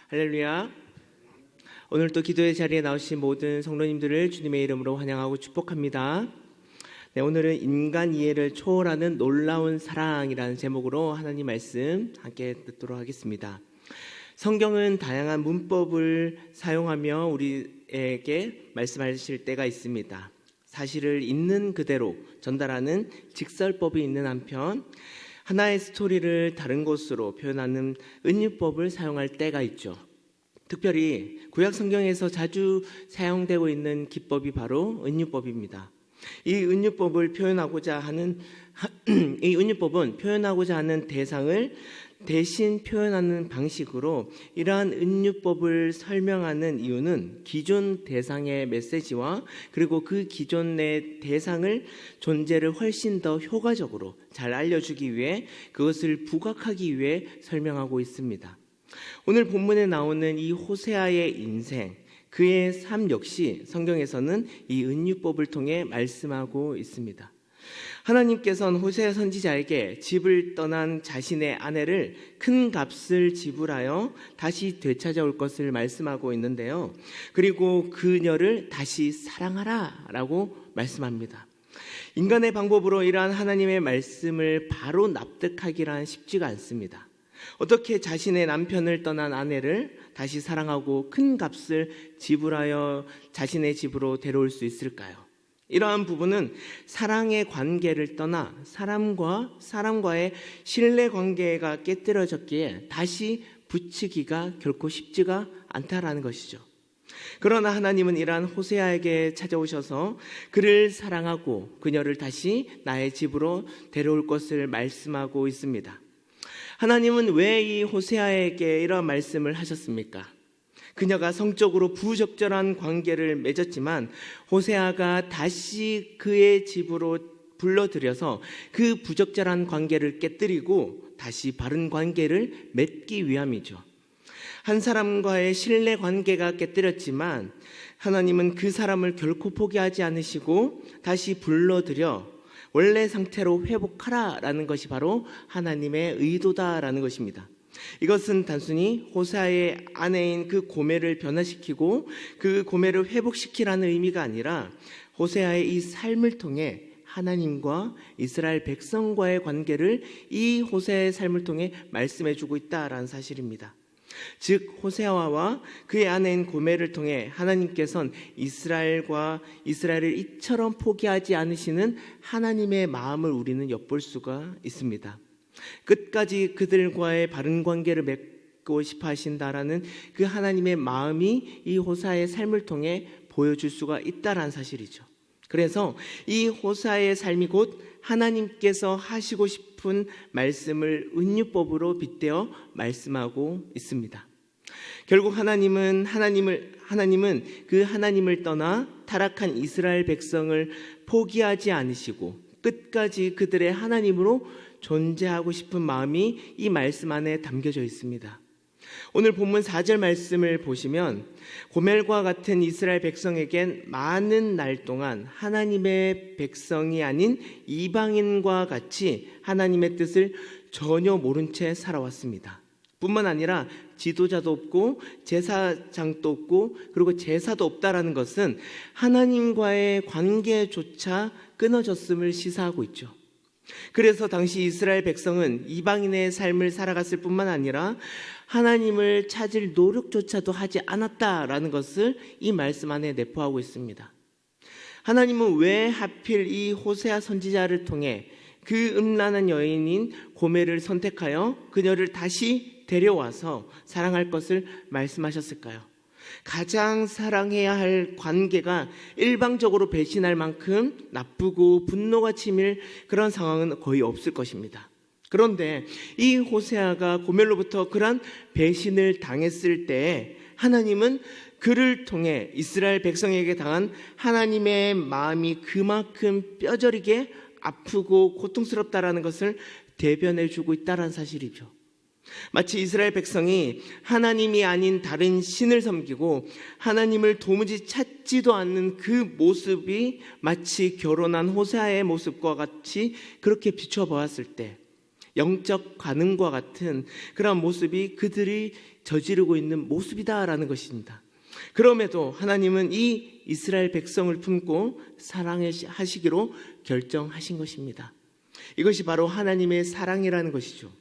할렐루야. 오늘도 기도의 자리에 나오신 모든 성도님들을 주님의 이름으로 환영하고 축복합니다. 오늘은 인간 이해를 초월하는 놀라운 사랑이라는 제목으로 하나님 말씀 함께 듣도록 하겠습니다. 성경은 다양한 문법을 사용하며 우리에게 말씀하실 때가 있습니다. 사실을 있는 그대로 전달하는 직설법이 있는 한편 하나의 스토리를 다른 것으로 표현하는 은유법을 사용할 때가 있죠. 특별히 구약 성경에서 자주 사용되고 있는 기법이 바로 은유법입니다. 이 은유법은 표현하고자 하는 대상을 대신 표현하는 방식으로 이러한 은유법을 설명하는 이유는 기존 대상의 메시지와 그리고 그 기존의 대상을 존재를 훨씬 더 효과적으로 잘 알려주기 위해 그것을 부각하기 위해 설명하고 있습니다. 오늘 본문에 나오는 이 호세아의 인생, 그의 삶 역시 성경에서는 이 은유법을 통해 말씀하고 있습니다. 하나님께서는 호세아 선지자에게 집을 떠난 자신의 아내를 큰 값을 지불하여 다시 되찾아올 것을 말씀하고 있는데요. 그리고 그녀를 다시 사랑하라 라고 말씀합니다. 인간의 방법으로 이러한 하나님의 말씀을 바로 납득하기란 쉽지가 않습니다. 어떻게 자신의 남편을 떠난 아내를 다시 사랑하고 큰 값을 지불하여 자신의 집으로 데려올 수 있을까요? 이러한 부분은 사랑의 관계를 떠나 사람과 사람과의 신뢰 관계가 깨뜨려졌기에 다시 붙이기가 결코 쉽지가 않다라는 것이죠. 그러나 하나님은 이러한 호세아에게 찾아오셔서 그를 사랑하고 그녀를 다시 나의 집으로 데려올 것을 말씀하고 있습니다. 하나님은 왜 이 호세아에게 이런 말씀을 하셨습니까? 그녀가 성적으로 부적절한 관계를 맺었지만 호세아가 다시 그의 집으로 불러들여서 그 부적절한 관계를 깨뜨리고 다시 바른 관계를 맺기 위함이죠. 한 사람과의 신뢰 관계가 깨뜨렸지만 하나님은 그 사람을 결코 포기하지 않으시고 다시 불러들여 원래 상태로 회복하라라는 것이 바로 하나님의 의도다라는 것입니다. 이것은 단순히 호세아의 아내인 그 고멜을 변화시키고 그 고멜을 회복시키라는 의미가 아니라 호세아의 이 삶을 통해 하나님과 이스라엘 백성과의 관계를 이 호세아의 삶을 통해 말씀해주고 있다라는 사실입니다. 즉 호세아와 그의 아내인 고멜을 통해 하나님께서는 이스라엘을 이처럼 포기하지 않으시는 하나님의 마음을 우리는 엿볼 수가 있습니다. 끝까지 그들과의 바른 관계를 맺고 싶어 하신다라는 그 하나님의 마음이 이 호세아의 삶을 통해 보여줄 수가 있다라는 사실이죠. 그래서 이 호세아의 삶이 곧 하나님께서 하시고 싶은 말씀을 은유법으로 빗대어 말씀하고 있습니다. 결국 하나님은 그 하나님을 떠나 타락한 이스라엘 백성을 포기하지 않으시고 끝까지 그들의 하나님으로 존재하고 싶은 마음이 이 말씀 안에 담겨져 있습니다. 오늘 본문 4절 말씀을 보시면 고멜과 같은 이스라엘 백성에겐 많은 날 동안 하나님의 백성이 아닌 이방인과 같이 하나님의 뜻을 전혀 모른 채 살아왔습니다. 뿐만 아니라 지도자도 없고 제사장도 없고 그리고 제사도 없다라는 것은 하나님과의 관계조차 끊어졌음을 시사하고 있죠. 그래서 당시 이스라엘 백성은 이방인의 삶을 살아갔을 뿐만 아니라 하나님을 찾을 노력조차도 하지 않았다라는 것을 이 말씀 안에 내포하고 있습니다. 하나님은 왜 하필 이 호세아 선지자를 통해 그 음란한 여인인 고멜을 선택하여 그녀를 다시 데려와서 사랑할 것을 말씀하셨을까요? 가장 사랑해야 할 관계가 일방적으로 배신할 만큼 나쁘고 분노가 치밀 그런 상황은 거의 없을 것입니다. 그런데 이 호세아가 고멜로부터 그런 배신을 당했을 때 하나님은 그를 통해 이스라엘 백성에게 당한 하나님의 마음이 그만큼 뼈저리게 아프고 고통스럽다라는 것을 대변해주고 있다는 사실이죠. 마치 이스라엘 백성이 하나님이 아닌 다른 신을 섬기고 하나님을 도무지 찾지도 않는 그 모습이 마치 결혼한 호세아의 모습과 같이 그렇게 비춰보았을 때 영적 관음과 같은 그런 모습이 그들이 저지르고 있는 모습이다라는 것입니다. 그럼에도 하나님은 이 이스라엘 백성을 품고 사랑하시기로 결정하신 것입니다. 이것이 바로 하나님의 사랑이라는 것이죠.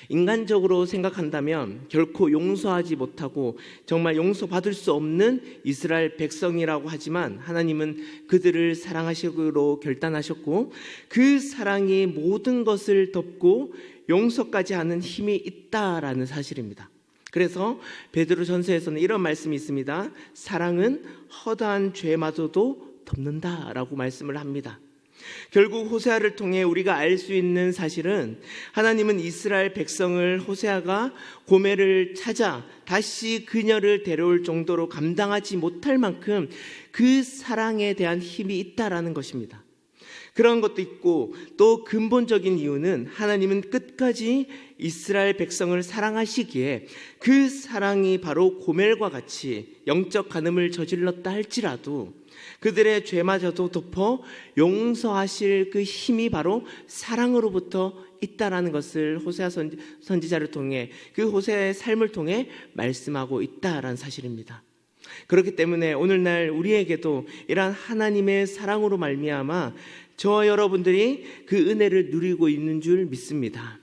인간적으로 생각한다면 결코 용서하지 못하고 정말 용서받을 수 없는 이스라엘 백성이라고 하지만 하나님은 그들을 사랑하시기로 결단하셨고 그 사랑이 모든 것을 덮고 용서까지 하는 힘이 있다라는 사실입니다. 그래서 베드로전서에서는 이런 말씀이 있습니다. 사랑은 허다한 죄마저도 덮는다라고 말씀을 합니다. 결국 호세아를 통해 우리가 알 수 있는 사실은 하나님은 이스라엘 백성을 호세아가 고멜을 찾아 다시 그녀를 데려올 정도로 감당하지 못할 만큼 그 사랑에 대한 힘이 있다라는 것입니다. 그런 것도 있고 또 근본적인 이유는 하나님은 끝까지 이스라엘 백성을 사랑하시기에 그 사랑이 바로 고멜과 같이 영적 간음을 저질렀다 할지라도 그들의 죄마저도 덮어 용서하실 그 힘이 바로 사랑으로부터 있다라는 것을 호세아 선지자를 통해 그 호세아의 삶을 통해 말씀하고 있다라는 사실입니다. 그렇기 때문에 오늘날 우리에게도 이러한 하나님의 사랑으로 말미암아 저와 여러분들이 그 은혜를 누리고 있는 줄 믿습니다.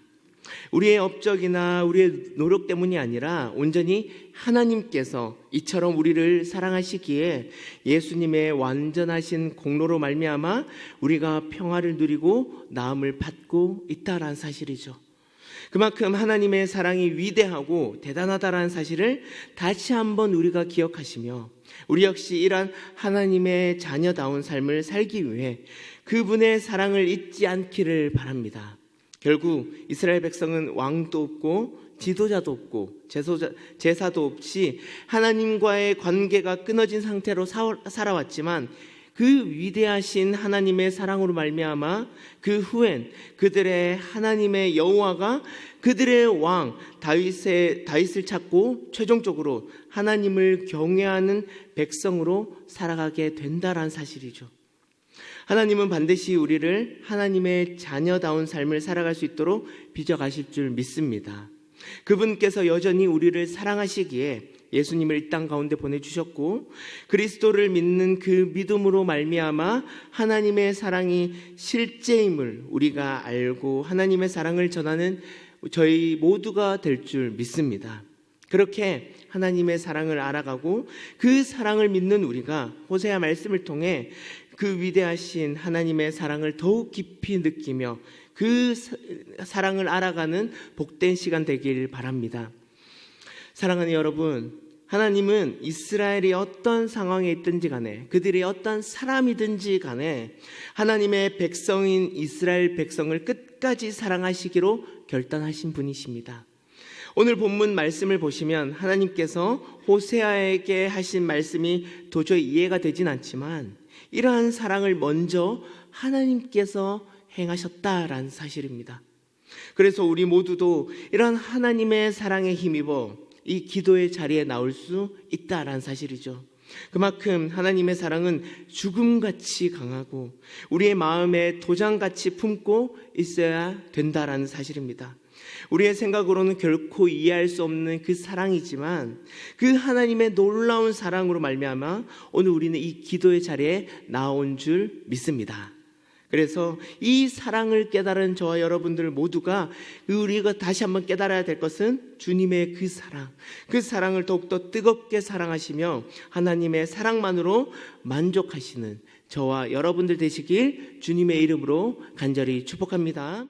우리의 업적이나 우리의 노력 때문이 아니라 온전히 하나님께서 이처럼 우리를 사랑하시기에 예수님의 완전하신 공로로 말미암아 우리가 평화를 누리고 나음을 받고 있다라는 사실이죠. 그만큼 하나님의 사랑이 위대하고 대단하다라는 사실을 다시 한번 우리가 기억하시며 우리 역시 이러한 하나님의 자녀다운 삶을 살기 위해 그분의 사랑을 잊지 않기를 바랍니다. 결국 이스라엘 백성은 왕도 없고 지도자도 없고 제사도 없이 하나님과의 관계가 끊어진 상태로 살아왔지만 그 위대하신 하나님의 사랑으로 말미암아 그 후엔 그들의 하나님의 여호와가 그들의 왕 다윗을 찾고 최종적으로 하나님을 경외하는 백성으로 살아가게 된다라는 사실이죠. 하나님은 반드시 우리를 하나님의 자녀다운 삶을 살아갈 수 있도록 빚어가실 줄 믿습니다. 그분께서 여전히 우리를 사랑하시기에 예수님을 이 땅 가운데 보내주셨고 그리스도를 믿는 그 믿음으로 말미암아 하나님의 사랑이 실제임을 우리가 알고 하나님의 사랑을 전하는 저희 모두가 될 줄 믿습니다. 그렇게 하나님의 사랑을 알아가고 그 사랑을 믿는 우리가 호세아 말씀을 통해 그 위대하신 하나님의 사랑을 더욱 깊이 느끼며 그 사랑을 알아가는 복된 시간 되길 바랍니다. 사랑하는 여러분, 하나님은 이스라엘이 어떤 상황에 있든지 간에 그들이 어떤 사람이든지 간에 하나님의 백성인 이스라엘 백성을 끝까지 사랑하시기로 결단하신 분이십니다. 오늘 본문 말씀을 보시면 하나님께서 호세아에게 하신 말씀이 도저히 이해가 되진 않지만 이러한 사랑을 먼저 하나님께서 행하셨다라는 사실입니다. 그래서 우리 모두도 이러한 하나님의 사랑에 힘입어 이 기도의 자리에 나올 수 있다라는 사실이죠. 그만큼 하나님의 사랑은 죽음같이 강하고 우리의 마음에 도장같이 품고 있어야 된다라는 사실입니다. 우리의 생각으로는 결코 이해할 수 없는 그 사랑이지만 그 하나님의 놀라운 사랑으로 말미암아 오늘 우리는 이 기도의 자리에 나온 줄 믿습니다. 그래서 이 사랑을 깨달은 저와 여러분들 모두가 우리가 다시 한번 깨달아야 될 것은 주님의 그 사랑을 더욱더 뜨겁게 사랑하시며 하나님의 사랑만으로 만족하시는 저와 여러분들 되시길 주님의 이름으로 간절히 축복합니다.